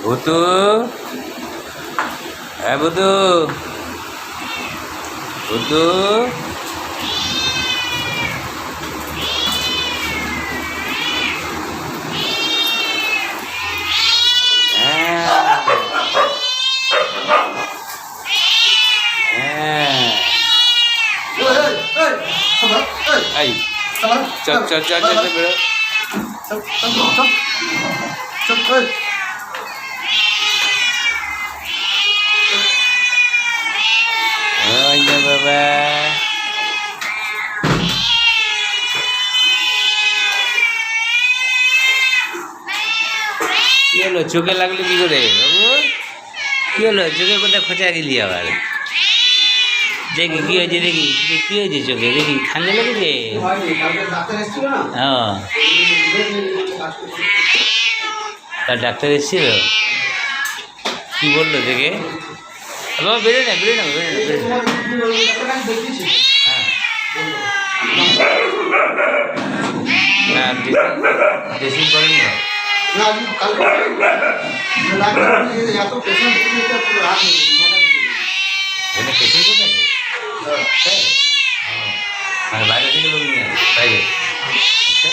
ভূতু, হ্যাঁ ভূতু, ভূতু, হ্যাঁ হ্যাঁ এই চল চল চল চল বেরো। ওই যে বাবা, কি হলো চোখে লাগলো কি করে বাবু? কি হলো চোখে কোথায় খোঁচা গেলি আবার? দেখি কি হয়েছে, দেখি কি হয়েছে চোখে, দেখি ঠান্ডা লেগেছে? হ্যাঁ, তার ডাক্তার এসেছিল, কি বললো দেখে? বাবা বেরোয় না বেরোয় না বেরোয় না বেরোয় না। হ্যাঁ হ্যাঁ ড্রেসিং করেনি না? এখানে পেশেন্ট আছে? মানে বাইরে থেকে লোক নিয়ে আসে প্রাইভেট? আচ্ছা,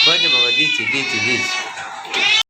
বলছে বাবা দিচ্ছি দিচ্ছি দিচ্ছি।